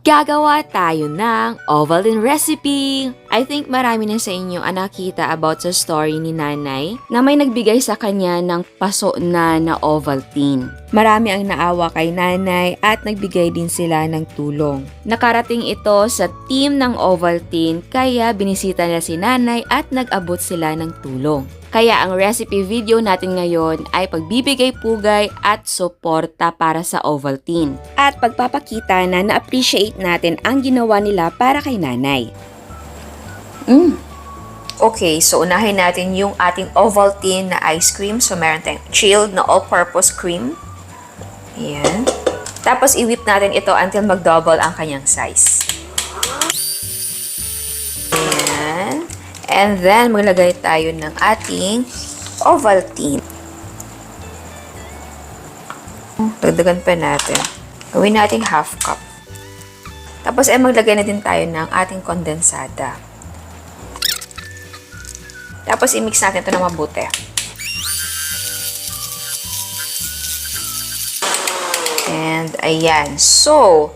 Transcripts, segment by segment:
Gagawa tayo ng Ovaltine recipe! I think marami na sa inyo ang nakita about sa story ni nanay na may nagbigay sa kanya ng paso na Ovaltine. Marami ang naawa kay nanay at nagbigay din sila ng tulong. Nakarating ito sa team ng Ovaltine kaya binisita nila si nanay at nag-abot sila ng tulong. Kaya ang recipe video natin ngayon ay pagbibigay pugay at suporta para sa Ovaltine. At pagpapakita na na-appreciate natin ang ginawa nila para kay nanay. Okay, so unahin natin yung ating Ovaltine na ice cream. So meron tayong chilled na all-purpose cream. Ayan. Tapos i-whip natin ito until mag-double ang kanyang size. Ayan. And then, maglagay tayo ng ating Ovaltine. Dagdagan pa natin. Gawin natin half cup. Tapos, maglagay na din tayo ng ating kondensada. Tapos, i-mix natin ito na mabuti. And, ayan. So,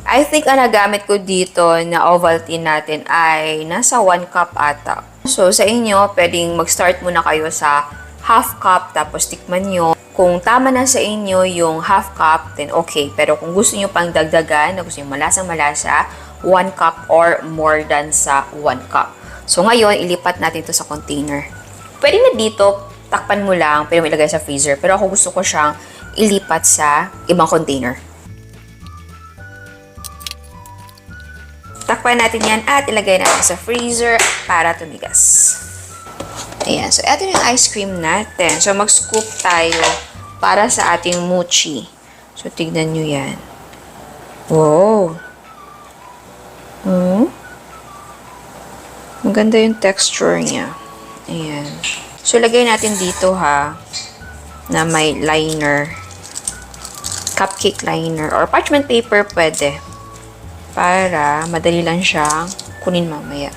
I think ang nagamit ko dito na Ovaltine natin ay nasa 1 cup ata. So, sa inyo, pwedeng mag-start muna kayo sa half cup, tapos tikman nyo. Kung tama na sa inyo yung half cup, then okay. Pero kung gusto nyo pang dagdagan, na gusto nyo malasang-malasa, 1 cup or more than sa 1 cup. So, ngayon, ilipat natin ito sa container. Pwede na dito, takpan mo lang, pwede mo ilagay sa freezer. Pero ako gusto ko siyang ilipat sa ibang container. Takpan natin yan at ilagay natin sa freezer para tumigas. Ayan. So, ito yung ice cream natin. So, mag-scoop tayo para sa ating mochi. So, tignan nyo yan. Wow! Maganda yung texture niya. Ayan. So, lagay natin dito ha, na may liner. Cupcake liner or parchment paper pwede. Para madali lang siyang kunin mamaya.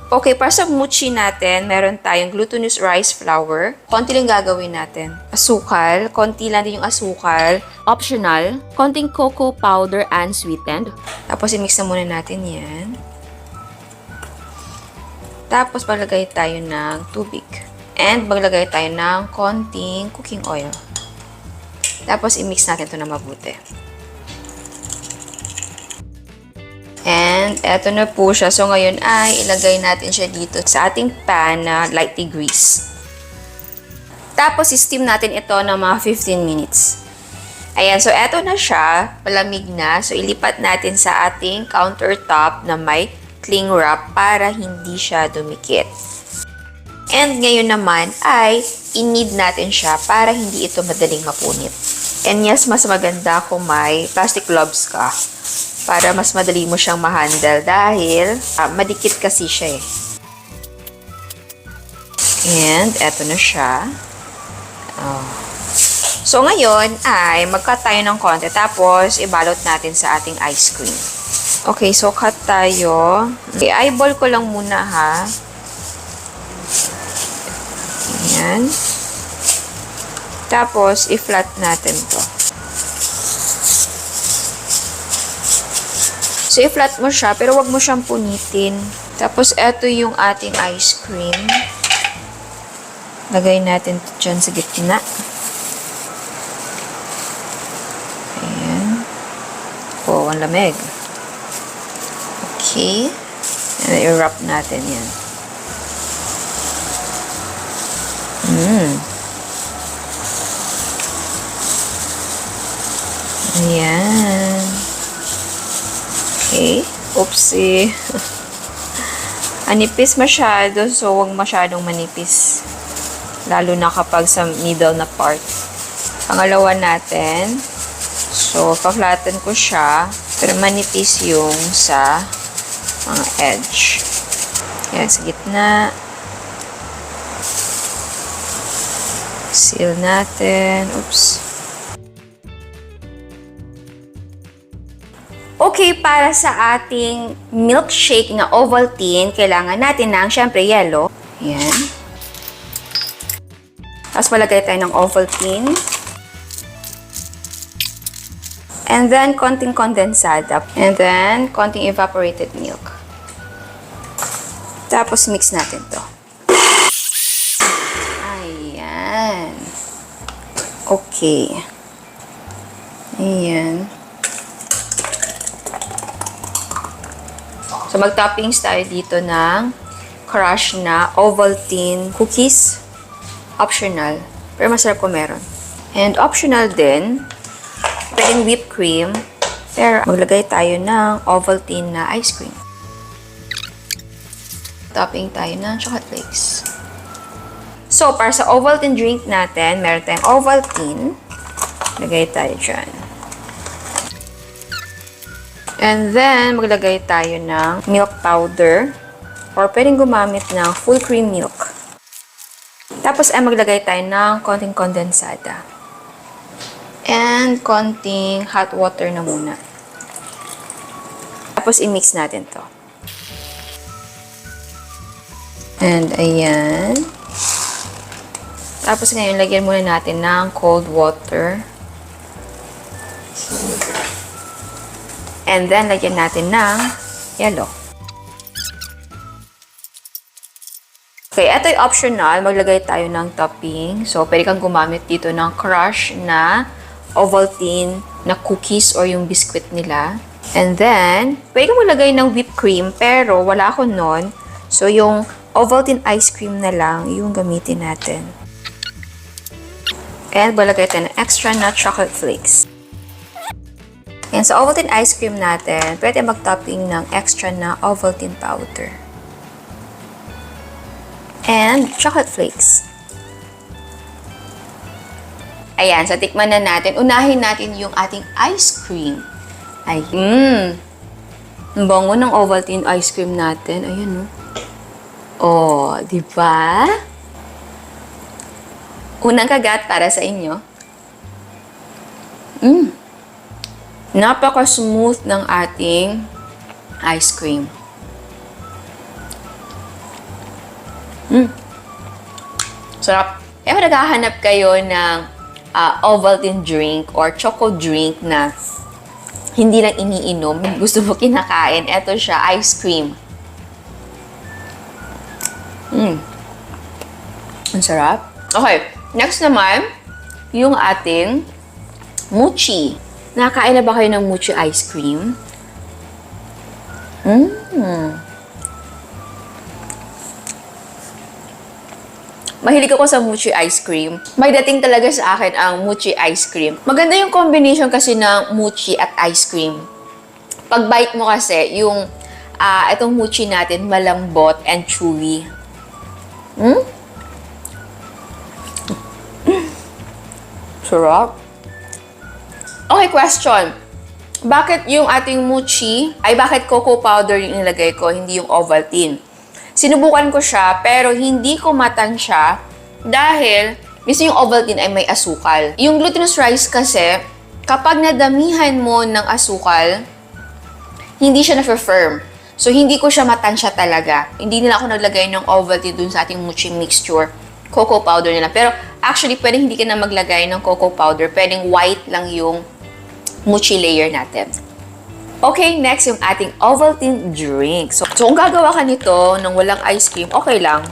Okay, para sa mochi natin, meron tayong glutinous rice flour. Konti lang gagawin natin. Asukal, konti lang din yung asukal. Optional, konting cocoa powder unsweetened. Tapos i-mix na muna natin yan. Tapos maglagay tayo ng tubig. And maglagay tayo ng konting cooking oil. Tapos, i-mix natin ito na mabuti. And, eto na po siya. So, ngayon ay ilagay natin siya dito sa ating pan na lightly grease. Tapos, i-steam natin ito ng mga 15 minutes. Ayan. So, eto na siya. Palamig na. So, ilipat natin sa ating countertop na may cling wrap para hindi siya dumikit. And ngayon naman ay i-knead natin siya para hindi ito madaling mapunit. And yes, mas maganda kung may plastic gloves ka para mas madali mo siyang ma-handle dahil madikit kasi siya eh. And eto na siya. So ngayon ay mag-cut tayo ng konti tapos ibalot natin sa ating ice cream. Okay, so cut tayo. I-eyeball ko lang muna ha. Ayan. Tapos, i-flat natin to. So, i-flat mo siya, pero wag mo siyang punitin. Tapos, eto yung ating ice cream. Lagay natin ito dyan sa gitna. Ayan. Oh, ang lamig. Okay. And i-wrap natin yan. Ayan. Okay. Oopsie. Anipis masyado, so huwag masyadong manipis. Lalo na kapag sa middle na part. Pangalawa natin. So, pa-flatten ko siya. Pero manipis yung sa mga edge. Ayan, sa gitna. Seal natin. Oops. Okay, para sa ating milkshake na Ovaltine, kailangan natin ng, syempre, yellow. Ayan. Tapos malagay tayo ng Ovaltine. And then, konting condensed. And then, konting evaporated milk. Tapos, mix natin to. Ayan. Okay. Ayan. So, mag-toppings tayo dito ng crush na Ovaltine cookies. Optional. Pero masarap kung meron. And optional din, pwedeng whipped cream. Pero, maglagay tayo ng Ovaltine na ice cream. Topping tayo ng chocolate flakes. So, para sa Ovaltine drink natin, meron tayong Ovaltine. Lagay tayo dyan. And then, maglagay tayo ng milk powder. Or pwedeng gumamit ng full cream milk. Tapos, ay maglagay tayo ng konting kondensada. And konting hot water na muna. Tapos, i-mix natin to. And, ayan. Tapos, ngayon, lagyan muna natin ng cold water. And then, lagyan natin ng yellow. Okay, ito yung optional. Maglagay tayo ng topping. So, pwede kang gumamit dito ng crush na Ovaltine na cookies or yung biscuit nila. And then, pwede kang maglagay ng whipped cream, pero wala ako nun. So, yung Ovaltine ice cream na lang yung gamitin natin. And balagay tayo ng extra nut chocolate flakes. And sa Ovaltine ice cream natin, pwede mag-topping ng extra na Ovaltine powder. And chocolate flakes. Ayan, so tikman na natin. Unahin natin yung ating ice cream. Ay, ang bango ng Ovaltine ice cream natin. Ayan, no? Oh, di ba? Unang kagat para sa inyo. Napaka-smooth ng ating ice cream. Sarap. Kaya naghahanap kayo ng Ovaltine drink or choco drink na hindi lang iniinom, gusto mo kinakain, eto siya, ice cream. Ang sarap. Okay, next naman, yung ating mochi. Nakakain na ba kayo ng mochi ice cream? Mahilig ako sa mochi ice cream. May dating talaga sa akin ang mochi ice cream. Maganda yung combination kasi ng mochi at ice cream. Pag bite mo kasi, yung itong mochi natin malambot and chewy. Sarap. Okay, question. Bakit yung ating mochi, bakit cocoa powder yung nilagay ko, hindi yung Ovaltine? Sinubukan ko siya, pero hindi ko matansya dahil mismo yung Ovaltine ay may asukal. Yung glutinous rice kasi, kapag nadamihan mo ng asukal, hindi siya na-firm. So, hindi ko siya matansya talaga. Hindi nila ako naglagay ng Ovaltine dun sa ating mochi mixture. Cocoa powder nila. Pero, actually, pwedeng hindi ka na maglagay ng cocoa powder. Pwedeng white lang yung mochi layer natin. Okay, next yung ating Ovaltine drink. So kung gagawa ka nito ng walang ice cream, okay lang.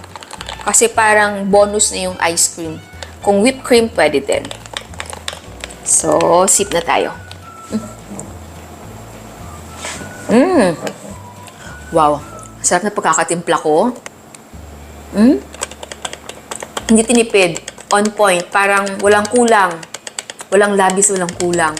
Kasi parang bonus na yung ice cream. Kung whipped cream, pwede din. So, sip na tayo. Wow, sarap na pagkakatimpla ko. Hindi tinipid. On point. Parang walang kulang. Walang labis, walang kulang.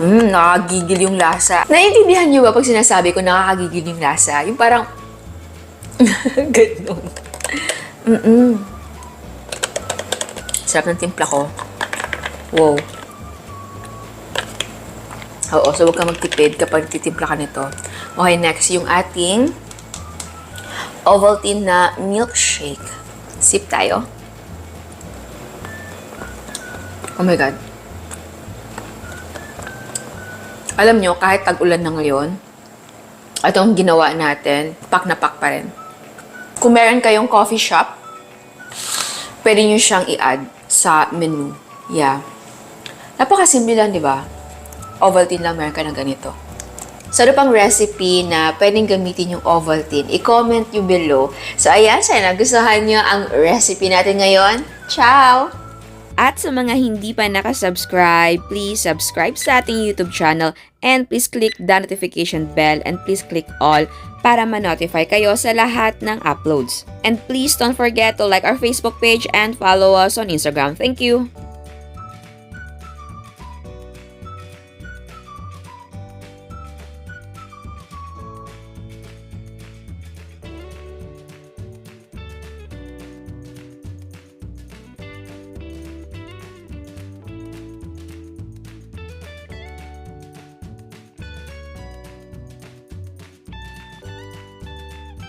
Nakakagigil yung lasa. Naiintindihan niyo ba pag sinasabi ko nakakagigil yung lasa? Yung parang ganun. Sarap ng timpla ko. Wow. Oo, so huwag ka magtipid kapag titimpla ka nito. Okay, next, yung ating Ovaltine na milkshake. Sip tayo. Oh my God. Alam nyo, kahit tag-ulan na ngayon, itong ginawa natin, pak na pak pa rin. Kung meron kayong coffee shop, pwede nyo siyang i-add sa menu. Yeah. Napakasimple lang, di ba? Ovaltine lang meron ka ng ganito. So, ano pang recipe na pwedeng gamitin yung Ovaltine? I-comment nyo below. So, ayan, sana nagustuhan nyo ang recipe natin ngayon. Ciao! At sa mga hindi pa nakasubscribe, please subscribe sa ating YouTube channel and please click the notification bell and please click all para ma-notify kayo sa lahat ng uploads. And please don't forget to like our Facebook page and follow us on Instagram. Thank you!